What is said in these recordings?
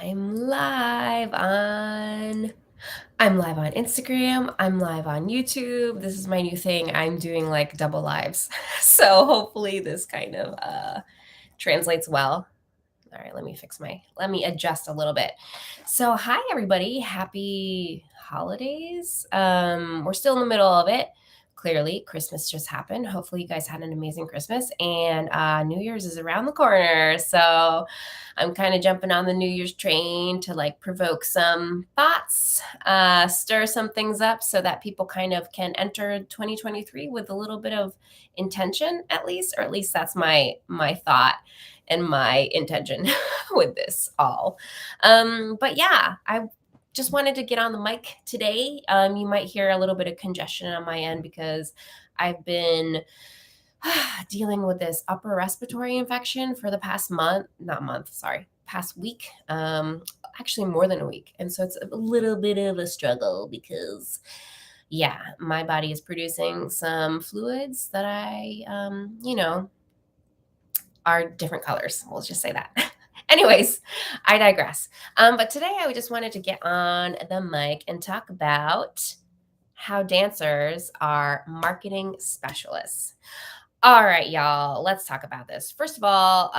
I'm live on I'm live on Instagram, I'm live on YouTube. This is my new thing. I'm doing like double lives. So hopefully this kind of translates well. All right, let me adjust a little bit. So hi everybody, happy holidays. We're still in the middle of it. Clearly, Christmas just happened. Hopefully you guys had an amazing Christmas and New Year's is around the corner. So I'm kind of jumping on the New Year's train to like provoke some thoughts, stir some things up so that people kind of can enter 2023 with a little bit of intention at least, or at least that's my thought and my intention with this all. But yeah, I just wanted to get on the mic today. You might hear a little bit of congestion on my end because I've been dealing with this upper respiratory infection for the past past week. Actually more than a week. And so it's a little bit of a struggle because yeah, my body is producing some fluids that are different colors. We'll just say that. Anyways, I digress. But today I just wanted to get on the mic and talk about how dancers are marketing specialists. All right, y'all, let's talk about this. First of all,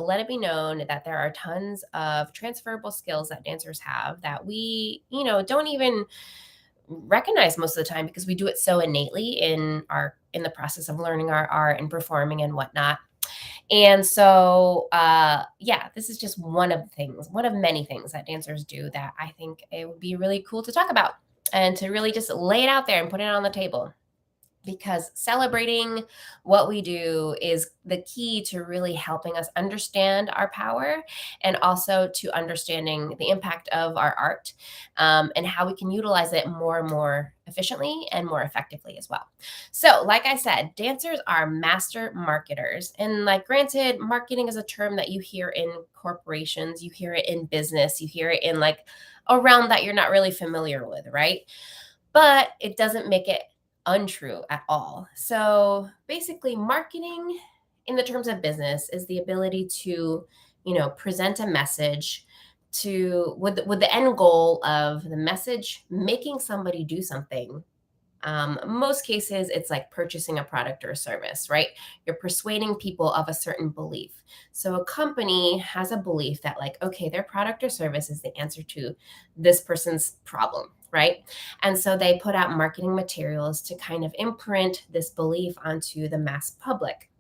let it be known that there are tons of transferable skills that dancers have that we, don't even recognize most of the time because we do it so innately in the process of learning our art and performing and whatnot. And so, yeah, this is just one of many things that dancers do that I think it would be really cool to talk about and to really just lay it out there and put it on the table. Because celebrating what we do is the key to really helping us understand our power and also to understanding the impact of our art and how we can utilize it more and more efficiently and more effectively as well. So, like I said, dancers are master marketers. And, like, granted, marketing is a term that you hear in corporations, you hear it in business, you hear it in like a realm that you're not really familiar with, right? But it doesn't make it untrue at all. So basically, marketing in the terms of business is the ability to, present a message to with the end goal of the message making somebody do something. Most cases, it's like purchasing a product or a service, right? You're persuading people of a certain belief. So a company has a belief that, like, okay, their product or service is the answer to this person's problem, right? And so they put out marketing materials to kind of imprint this belief onto the mass public.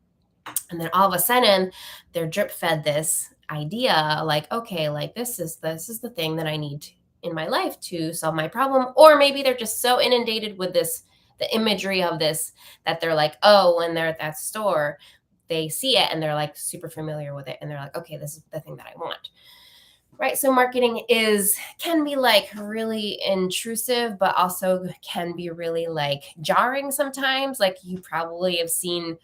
And then all of a sudden, they're drip fed this idea like, okay, like this is the thing that I need in my life to solve my problem. Or maybe they're just so inundated with the imagery of this, that they're like, oh, when they're at that store, they see it and they're like super familiar with it. And they're like, okay, this is the thing that I want. Right. So marketing can be like really intrusive, but also can be really like jarring sometimes. Like, you probably have seen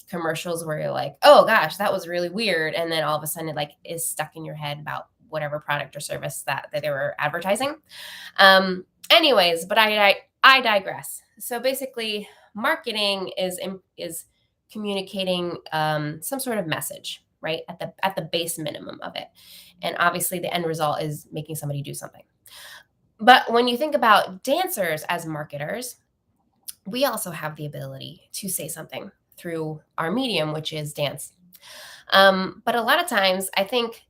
commercials where you're like, oh gosh, that was really weird. And then all of a sudden it like is stuck in your head about whatever product or service that they were advertising. Anyways, but I digress. So basically, marketing is communicating some sort of message, right, at the base minimum of it, and obviously the end result is making somebody do something. But when you think about dancers as marketers, we also have the ability to say something through our medium, which is dance. But a lot of times, I think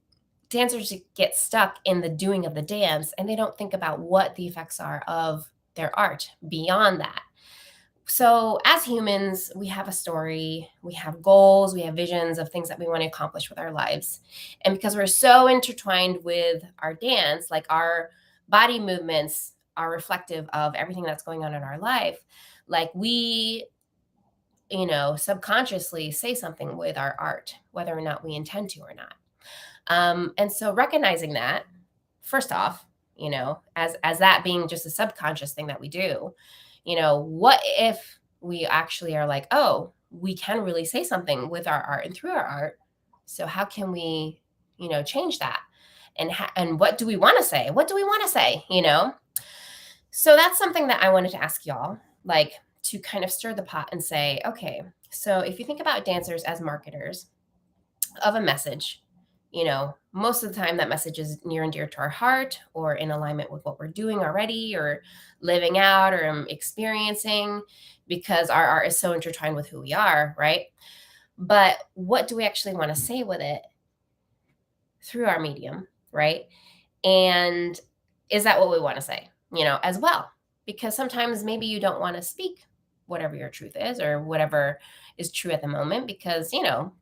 dancers get stuck in the doing of the dance and they don't think about what the effects are of their art beyond that. So, as humans, we have a story, we have goals, we have visions of things that we want to accomplish with our lives. And because we're so intertwined with our dance, like our body movements are reflective of everything that's going on in our life, like we, subconsciously say something with our art, whether or not we intend to or not. And so recognizing that, first off, as that being just a subconscious thing that we do, what if we actually are like, oh, we can really say something with our art and through our art. So how can we, change that? And what do we want to say? What do we want to say? So that's something that I wanted to ask y'all, like, to kind of stir the pot and say, okay, so if you think about dancers as marketers of a message, most of the time that message is near and dear to our heart or in alignment with what we're doing already or living out or experiencing because our art is so intertwined with who we are, right? But what do we actually want to say with it through our medium, right? And is that what we want to say, as well? Because sometimes maybe you don't want to speak whatever your truth is or whatever is true at the moment because,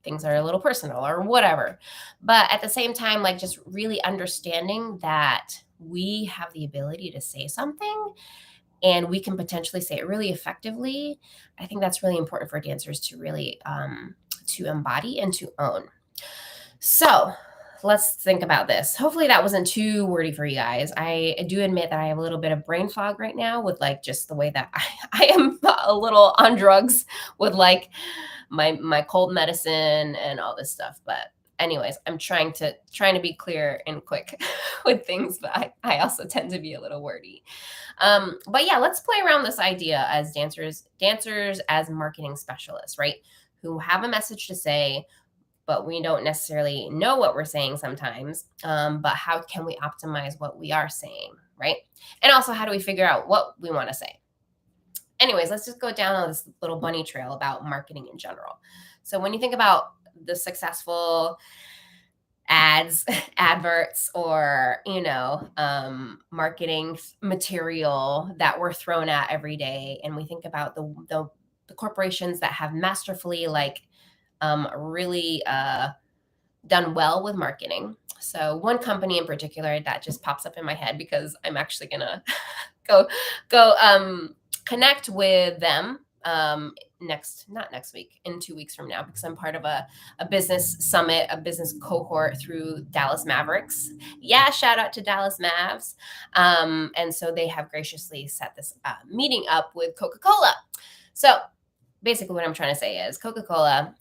things are a little personal or whatever. But at the same time, like just really understanding that we have the ability to say something and we can potentially say it really effectively. I think that's really important for dancers to really to embody and to own. So let's think about this. Hopefully that wasn't too wordy for you guys. I do admit that I have a little bit of brain fog right now with like just the way that I am a little on drugs with like my cold medicine and all this stuff. But anyways, I'm trying to be clear and quick with things, but I also tend to be a little wordy. But yeah, let's play around this idea as dancers as marketing specialists, right? Who have a message to say, but we don't necessarily know what we're saying sometimes. But how can we optimize what we are saying, right? And also, how do we figure out what we want to say? Anyways, let's just go down on this little bunny trail about marketing in general. So when you think about the successful ads, adverts, or marketing material that we're thrown at every day, and we think about the corporations that have masterfully really done well with marketing. So one company in particular that just pops up in my head because I'm actually gonna go connect with them not next week, in 2 weeks from now, because I'm part of a business summit, a business cohort through Dallas Mavericks. Yeah, shout out to Dallas Mavs. And so they have graciously set this meeting up with Coca-Cola. So basically what I'm trying to say is Coca-Cola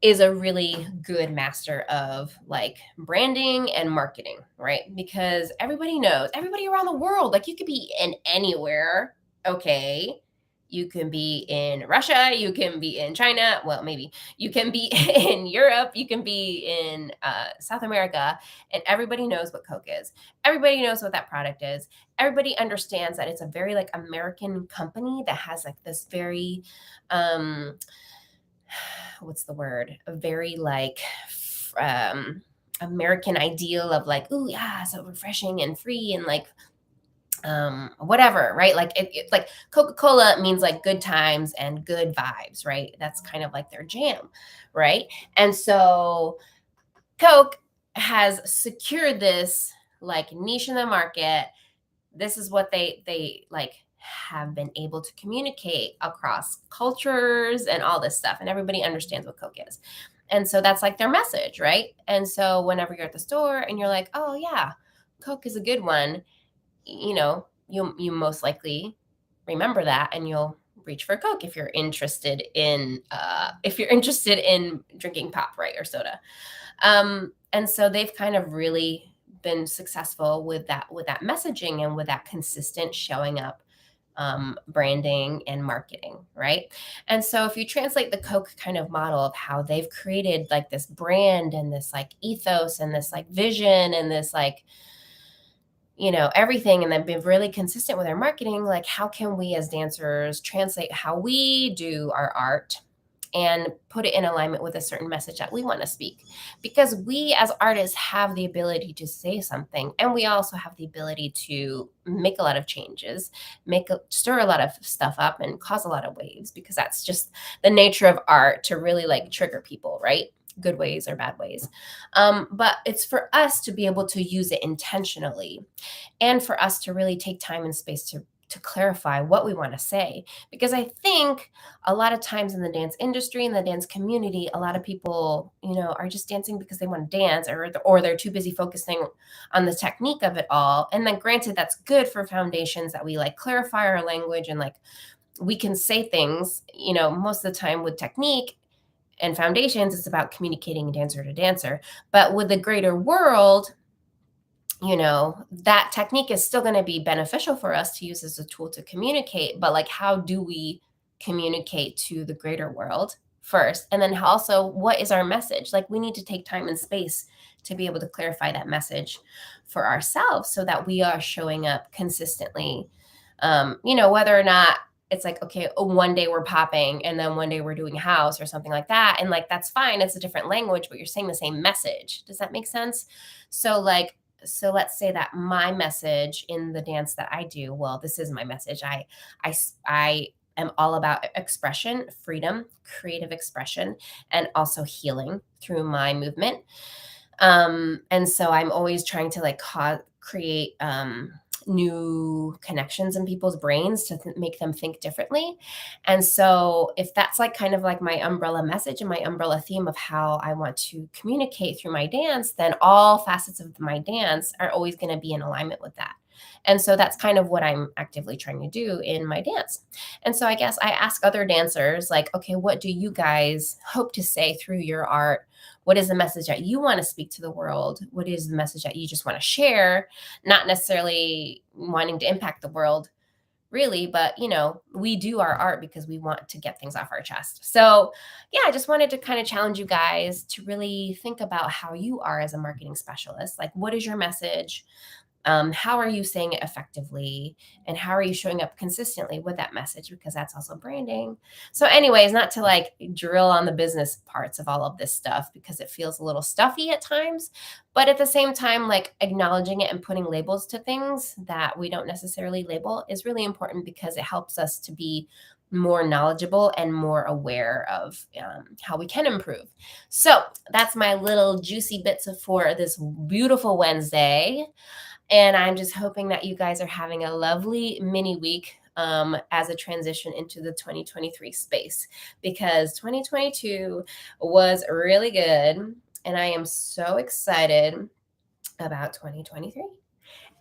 is a really good master of like branding and marketing, right? Because everybody knows, everybody around the world, like you could be in anywhere, okay? You can be in Russia, you can be in China, well, maybe you can be in Europe, you can be in South America, and everybody knows what Coke is. Everybody knows what that product is. Everybody understands that it's a very like American company that has like this very what's the word? A very like American ideal of like, oh yeah, so refreshing and free and like whatever, right? Like like Coca-Cola means like good times and good vibes, right? That's kind of like their jam, right? And so Coke has secured this like niche in the market. This is what they like have been able to communicate across cultures and all this stuff, and everybody understands what Coke is. And so that's like their message, right? And so whenever you're at the store and you're like, oh yeah, Coke is a good one, you most likely remember that and you'll reach for Coke if you're interested in drinking pop, right, or soda. And so they've kind of really been successful with that messaging and with that consistent showing up, branding and marketing, right? And so if you translate the Coke kind of model of how they've created like this brand and this like ethos and this like vision and this like everything, and then been really consistent with our marketing, like how can we as dancers translate how we do our art and put it in alignment with a certain message that we want to speak? Because we as artists have the ability to say something, and we also have the ability to make a lot of changes, stir a lot of stuff up and cause a lot of waves, because that's just the nature of art, to really like trigger people, right? Good ways or bad ways. But it's for us to be able to use it intentionally, and for us to really take time and space to clarify what we want to say. Because I think a lot of times in the dance industry, in the dance community, a lot of people, are just dancing because they want to dance, or they're too busy focusing on the technique of it all. And then granted, that's good for foundations, that we like clarify our language and like we can say things, most of the time with technique and foundations, it's about communicating dancer to dancer. But with the greater world, that technique is still going to be beneficial for us to use as a tool to communicate. But like, how do we communicate to the greater world? first? And then also, what is our message? Like, we need to take time and space to be able to clarify that message for ourselves so that we are showing up consistently. Whether or not it's like, okay, one day we're popping and then one day we're doing house or something like that. And like, that's fine. It's a different language, but you're saying the same message. Does that make sense? So, like, so let's say that my message in the dance that I do, well, this is my message. I am all about expression, freedom, creative expression, and also healing through my movement. And so I'm always trying to like create new connections in people's brains to make them think differently. And so if that's like kind of like my umbrella message and my umbrella theme of how I want to communicate through my dance, then all facets of my dance are always going to be in alignment with that. And so that's kind of what I'm actively trying to do in my dance. And so I guess I ask other dancers, like, okay, what do you guys hope to say through your art? What is the message that you want to speak to the world? What is the message that you just want to share? Not necessarily wanting to impact the world, really, but we do our art because we want to get things off our chest. So, yeah, I just wanted to kind of challenge you guys to really think about how you are as a marketing specialist. Like, what is your message? How are you saying it effectively, and how are you showing up consistently with that message, because that's also branding. So anyways, not to like drill on the business parts of all of this stuff because it feels a little stuffy at times, but at the same time, like, acknowledging it and putting labels to things that we don't necessarily label is really important because it helps us to be more knowledgeable and more aware of how we can improve. So that's my little juicy bits for this beautiful Wednesday. And I'm just hoping that you guys are having a lovely mini week as a transition into the 2023 space, because 2022 was really good. And I am so excited about 2023.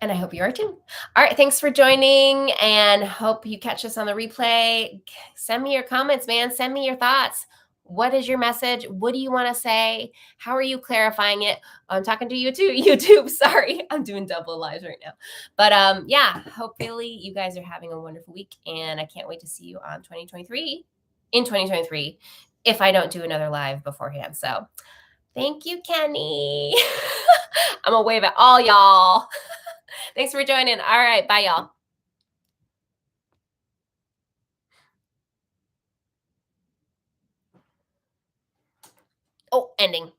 And I hope you are too. All right. Thanks for joining, and hope you catch us on the replay. Send me your comments, man. Send me your thoughts. What is your message? What do you want to say? How are you clarifying it? I'm talking to you too, YouTube. Sorry, I'm doing double lives right now. But yeah, hopefully you guys are having a wonderful week, and I can't wait to see you on 2023 in 2023 if I don't do another live beforehand. So thank you, Kenny. I'm gonna wave at all y'all. Thanks for joining. All right. Bye, y'all. Oh, ending.